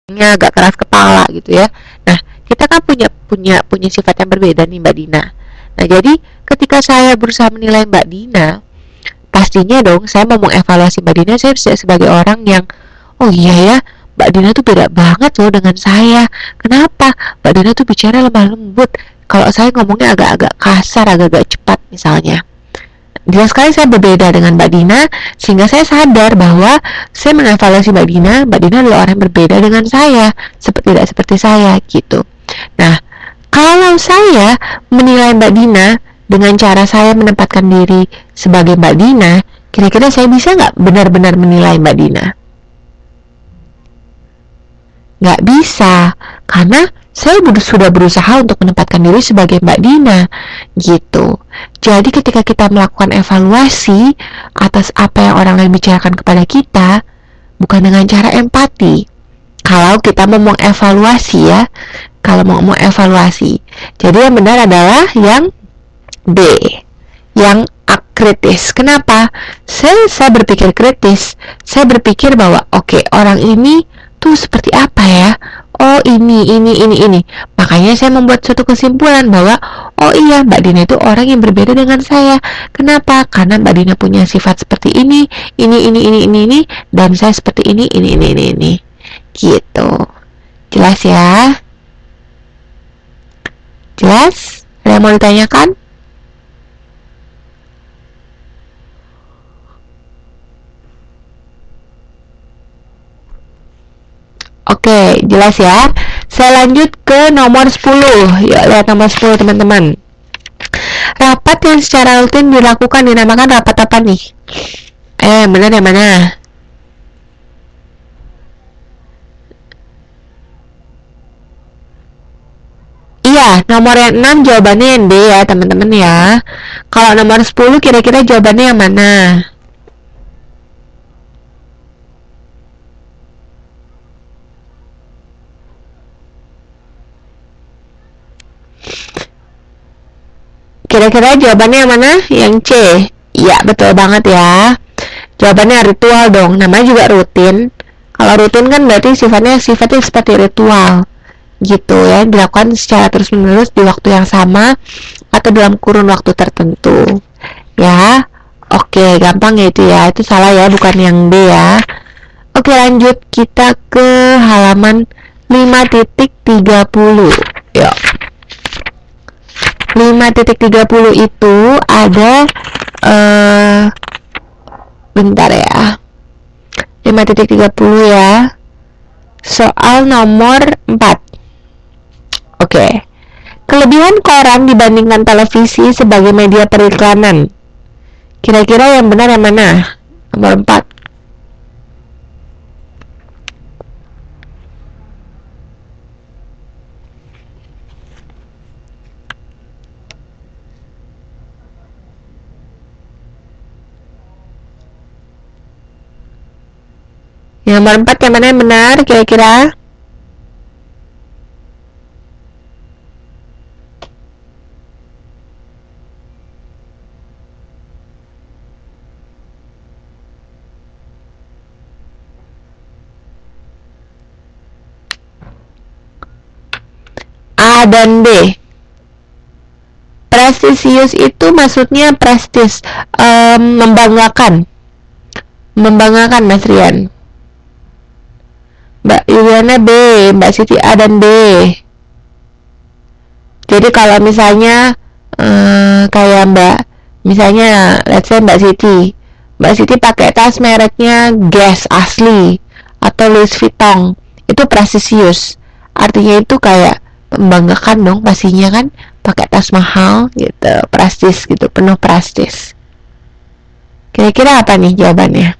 agak keras kepala gitu ya. Nah, kita kan punya sifat yang berbeda nih Mbak Dina. Nah, jadi ketika saya berusaha menilai Mbak Dina, pastinya dong saya mau mengevaluasi Mbak Dina, saya sebagai orang yang, oh iya ya, Mbak Dina tuh beda banget loh dengan saya. Kenapa? Mbak Dina tuh bicara lemah lembut, kalau saya ngomongnya agak-agak kasar, agak-agak cepat misalnya. Jelas sekali saya berbeda dengan Mbak Dina, sehingga saya sadar bahwa saya mengevaluasi Mbak Dina adalah orang yang berbeda dengan saya, tidak seperti saya gitu. Nah, kalau saya menilai Mbak Dina dengan cara saya menempatkan diri sebagai Mbak Dina, kira-kira saya bisa nggak benar-benar menilai Mbak Dina? Nggak bisa, karena saya sudah berusaha untuk menempatkan diri sebagai Mbak Dina gitu. Jadi ketika kita melakukan evaluasi atas apa yang orang lain bicarakan kepada kita, bukan dengan cara empati. Kalau kita mau mengevaluasi ya, kalau mau mengevaluasi. Jadi yang benar adalah yang B, yang kritis. Kenapa? Saya berpikir kritis. Saya berpikir bahwa oke, orang ini tuh seperti apa ya? Oh ini. Makanya saya membuat suatu kesimpulan bahwa oh iya, Mbak Dina itu orang yang berbeda dengan saya. Kenapa? Karena Mbak Dina punya sifat seperti ini, dan saya seperti ini. Gitu. Jelas ya? Jelas? Ada yang mau ditanyakan? Oke, jelas ya. Saya lanjut ke nomor 10. Yuk lihat nomor 10 teman-teman. Rapat yang secara rutin dilakukan dinamakan rapat apa nih? Benar yang mana? Iya, nomor yang 6 jawabannya yang D ya teman-teman ya. Kalau nomor 10 kira-kira jawabannya yang mana? Kira-kira jawabannya yang mana? Yang C. Iya, betul banget ya. Jawabannya ritual dong. Namanya juga rutin. Kalau rutin kan berarti sifatnya seperti ritual. Gitu ya, dilakukan secara terus-menerus di waktu yang sama atau dalam kurun waktu tertentu. Ya. Oke, gampang ya itu ya. Itu salah ya, bukan yang B ya. Oke, lanjut kita ke halaman 5.30. Yuk. 5.30 itu ada bentar ya, 5.30 ya, soal nomor 4. Oke. Kelebihan koran dibandingkan televisi sebagai media periklanan, kira-kira yang benar yang mana? Nomor 4. Yang nomor 4 yang mana yang benar kira-kira? A dan B. Prestisius itu maksudnya prestis, membanggakan Mas Rian. Mbak Yuliana B, Mbak Siti A dan B. Jadi kalau misalnya kayak misalnya let's say Mbak Siti pakai tas mereknya Guess asli atau Louis Vuitton, itu prestisius. Artinya itu kayak membanggakan dong pastinya kan, pakai tas mahal gitu, prestis gitu, penuh prestis. Kira-kira apa nih jawabannya?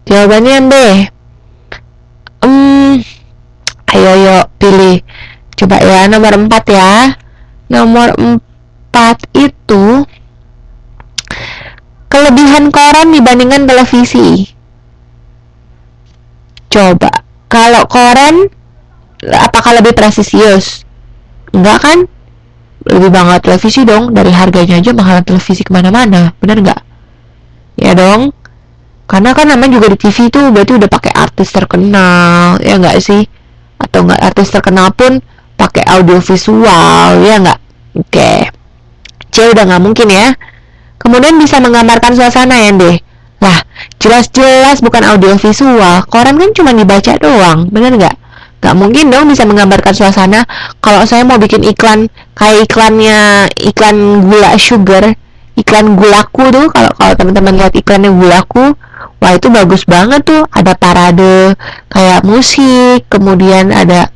Jawabannya yang B. Ayo pilih. Coba ya, nomor 4 ya. Nomor 4 itu kelebihan koran dibandingkan televisi? Coba, kalau koran apakah lebih presisius? Enggak kan? Lebih banget televisi dong, dari harganya aja mahalan televisi kemana-mana, bener nggak? Ya dong, karena kan namanya juga di TV tuh berarti udah pakai artis terkenal, ya nggak sih? Atau nggak artis terkenal pun pakai audio visual, ya nggak? Oke, C udah nggak mungkin ya. Kemudian bisa menggambarkan suasana ya deh. Lah, jelas-jelas bukan audio visual, koran kan cuma dibaca doang, bener nggak? Nggak mungkin dong bisa menggambarkan suasana. Kalau saya mau bikin iklan kayak iklan gula sugar, iklan gulaku tuh, kalau teman-teman lihat iklannya gulaku, wah itu bagus banget tuh, ada parade kayak musik, kemudian ada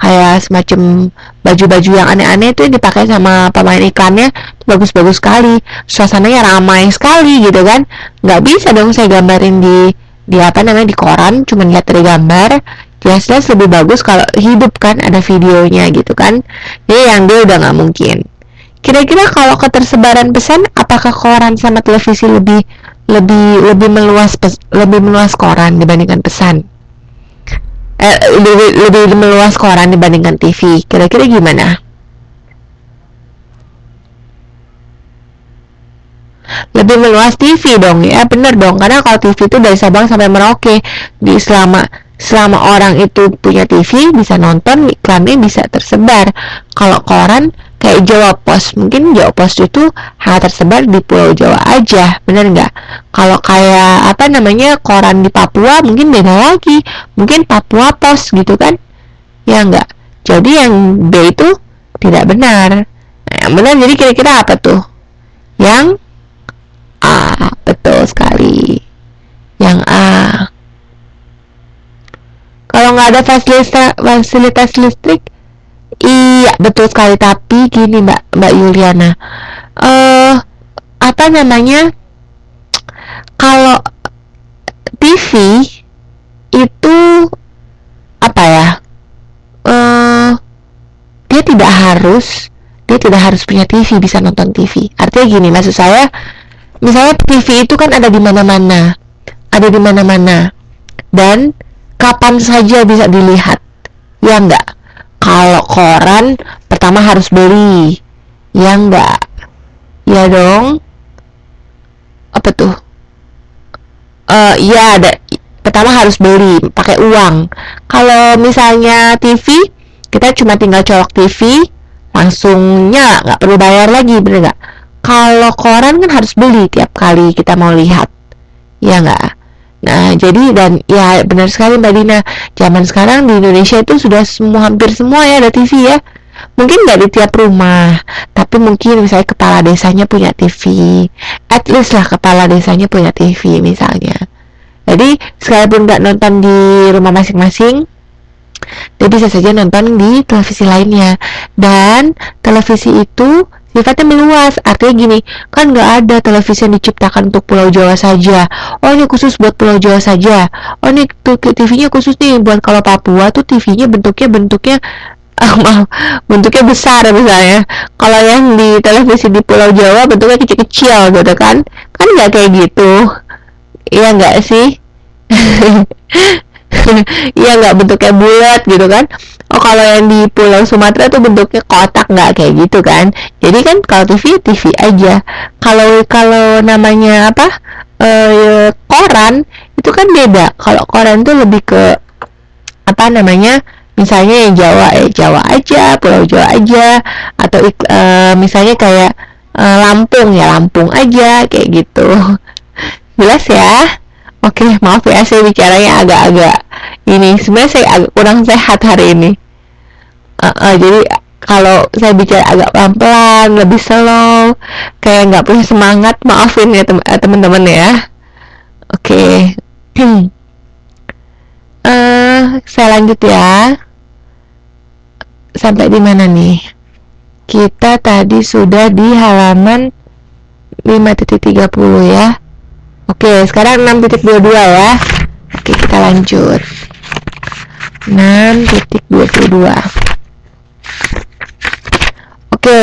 kayak semacam baju-baju yang aneh-aneh itu yang dipakai sama pemain iklannya, bagus-bagus sekali, suasananya ramai sekali gitu kan. Nggak bisa dong saya gambarin di apa namanya di koran, cuma lihat dari gambar. Jelas-jelas lebih bagus kalau hidup kan, ada videonya gitu kan. Jadi yang dia udah nggak mungkin. Kira-kira kalau ketersebaran pesan, apakah koran sama televisi lebih meluas koran dibandingkan pesan? Lebih meluas koran dibandingkan TV. Kira-kira gimana? Lebih meluas TV dong ya, bener dong, karena kalau TV itu dari Sabang sampai Merauke, di selama orang itu punya TV bisa nonton, iklannya bisa tersebar. Kalau koran kayak Jawa Pos, mungkin Jawa Pos itu hanya tersebar di Pulau Jawa aja, bener nggak? Kalau kayak apa namanya koran di Papua mungkin beda lagi, mungkin Papua Pos gitu kan, ya nggak? Jadi yang B itu tidak benar. Nah, yang benar jadi kira-kira apa tuh? Yang A, betul sekali. Yang A. Kalau nggak ada fasilitas listrik, iya betul sekali. Tapi gini Mbak Yuliana, apa namanya? Kalau TV itu apa ya? Dia tidak harus punya TV bisa nonton TV. Artinya gini, maksud saya, misalnya TV itu kan ada di mana-mana, dan kapan saja bisa dilihat, ya enggak? Kalau koran pertama harus beli, ya enggak? Ya dong. Apa tuh? Ya ada. Pertama harus beli, pakai uang. Kalau misalnya TV, kita cuma tinggal colok TV, langsung nyala, nggak perlu bayar lagi, bener nggak? Kalau koran kan harus beli tiap kali kita mau lihat, ya nggak? Nah, jadi dan ya benar sekali Mbak Dina, zaman sekarang di Indonesia itu sudah hampir semua ya ada TV ya. Mungkin nggak di tiap rumah, tapi mungkin misalnya kepala desanya punya TV. At least lah kepala desanya punya TV misalnya. Jadi sekalipun nggak nonton di rumah masing-masing, dia bisa saja nonton di televisi lainnya. Dan televisi itu sifatnya meluas, artinya gini, kan nggak ada televisi yang diciptakan untuk Pulau Jawa saja. Oh ini khusus buat Pulau Jawa saja. Oh ini TV-nya khusus nih buat kalau Papua tuh TV-nya bentuknya bentuknya besar misalnya. Kalau yang di televisi di Pulau Jawa bentuknya kecil-kecil gitu kan? Kan nggak kayak gitu. Iya nggak sih? Iya nggak bentuknya bulat gitu kan? Oh kalau yang di Pulau Sumatera tuh bentuknya kotak, nggak kayak gitu kan? Jadi kan kalau TV aja. Kalau namanya apa koran itu kan beda. Kalau koran tuh lebih ke apa namanya? Misalnya yang Jawa aja, Pulau Jawa aja, atau misalnya kayak Lampung ya Lampung aja kayak gitu. Jelas ya? Oke, maaf ya saya bicaranya agak-agak ini. Sebenarnya saya agak kurang sehat hari ini. Jadi kalau saya bicara agak pelan-pelan, lebih slow, kayak nggak punya semangat, maafin ya teman-teman ya. Oke. Saya lanjut ya. Sampai di mana nih? Kita tadi sudah di halaman 5.30 ya. Oke, sekarang 6.22 ya. Oke, kita lanjut. 6.22. Oke,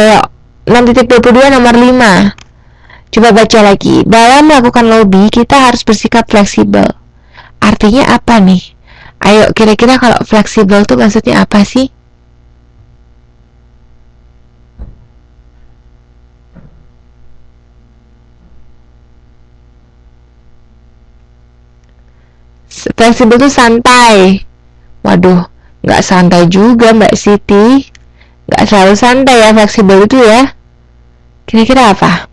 6.22 nomor 5. Coba baca lagi. Dalam melakukan lobby, kita harus bersikap fleksibel. Artinya apa nih? Ayo, kira-kira kalau fleksibel tuh maksudnya apa sih? Fleksibel tuh santai. Waduh, nggak santai juga Mbak Siti. Nggak selalu santai ya fleksibel itu ya. Kira-kira apa?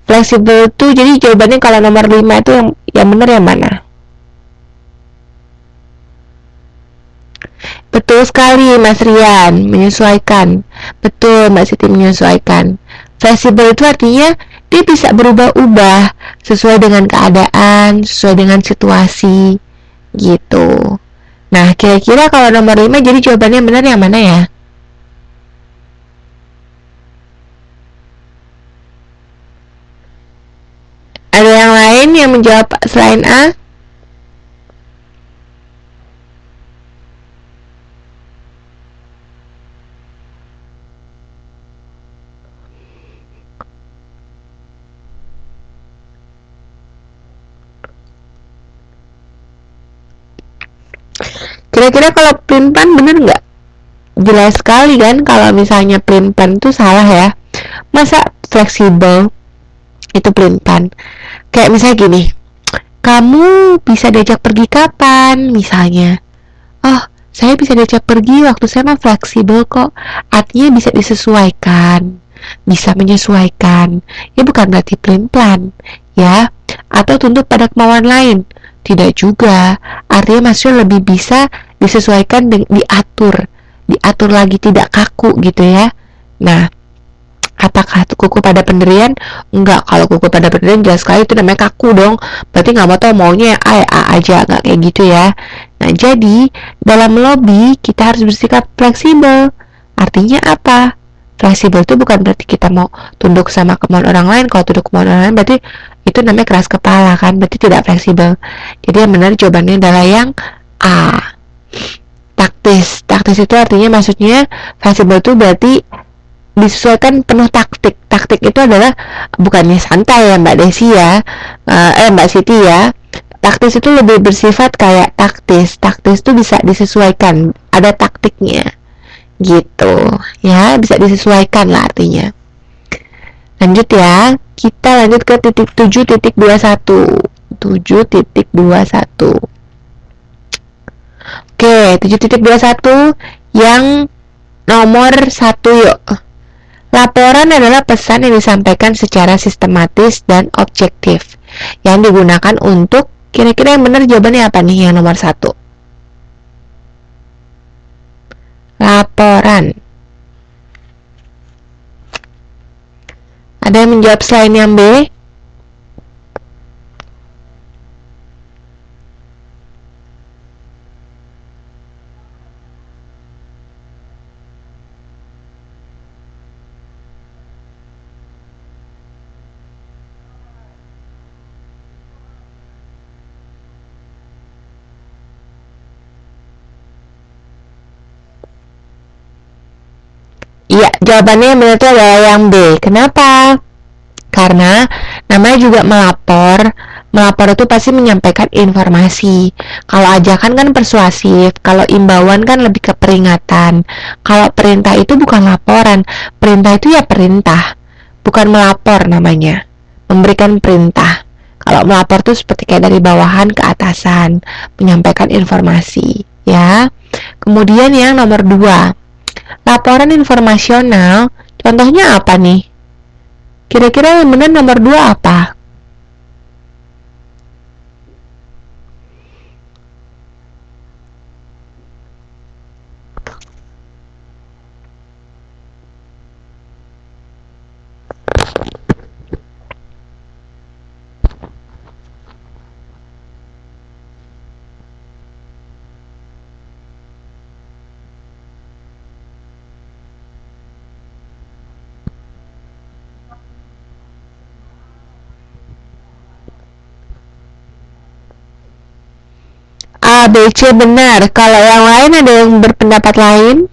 Fleksibel tuh jadi jawabannya kalau nomor 5 itu yang benar yang mana? Betul sekali Mas Rian, menyesuaikan. Betul Mbak Siti, menyesuaikan. Fleksibel itu artinya dia bisa berubah-ubah sesuai dengan keadaan, sesuai dengan situasi gitu. Nah, kira-kira kalau nomor 5 jadi jawabannya benar yang mana ya? Ada yang lain yang menjawab selain A? Kira-kira kalau pelin-pelan bener nggak? Jelas sekali kan kalau misalnya pelin-pelan itu salah ya. Masa fleksibel itu pelin-pelan? Kayak misalnya gini, kamu bisa diajak pergi kapan misalnya? Oh, saya bisa diajak pergi waktu saya mah fleksibel kok. Artinya bisa disesuaikan, bisa menyesuaikan. Ya bukan berarti pelin-pelan, ya. Atau tunduk pada kemauan lain. Tidak juga. Artinya maksudnya lebih bisa disesuaikan, diatur. Diatur lagi, tidak kaku gitu ya. Nah, apakah kuku pada pendirian? Enggak, kalau kuku pada pendirian jelas sekali itu namanya kaku dong. Berarti nggak mau tahu maunya A, A aja, nggak kayak gitu ya. Nah, jadi dalam lobby kita harus bersikap fleksibel. Artinya apa? Fleksibel itu bukan berarti kita mau tunduk sama kemauan orang lain. Kalau tunduk kemauan orang lain berarti itu namanya keras kepala kan, berarti tidak fleksibel. Jadi yang benar jawabannya adalah yang A. Taktis. Taktis itu artinya maksudnya fleksibel itu berarti disesuaikan penuh taktik. Taktik itu adalah bukannya santai ya Mbak Desi ya, Mbak Siti ya. Taktis itu lebih bersifat kayak taktis. Taktis itu bisa disesuaikan, ada taktiknya gitu ya, bisa disesuaikan lah artinya. Lanjut ya, kita lanjut ke titik 7.21. 7.21. Oke, 7.21 yang nomor 1 yuk. Laporan adalah pesan yang disampaikan secara sistematis dan objektif yang digunakan untuk, kira-kira yang benar jawabannya apa nih yang nomor 1? Laporan. Ada yang menjawab selain yang B? Iya, jawabannya yang benar itu adalah yang B. Kenapa? Karena namanya juga melapor. Melapor itu pasti menyampaikan informasi. Kalau ajakan kan persuasif, kalau imbauan kan lebih ke peringatan. Kalau perintah itu bukan laporan, perintah itu ya perintah, bukan melapor namanya. Memberikan perintah. Kalau melapor itu seperti kayak dari bawahan ke atasan, menyampaikan informasi, ya. Kemudian yang nomor 2, laporan informasional, contohnya apa nih? Kira-kira yang benar nomor 2 apa? A, B, C benar. Kalau yang lain ada yang berpendapat lain?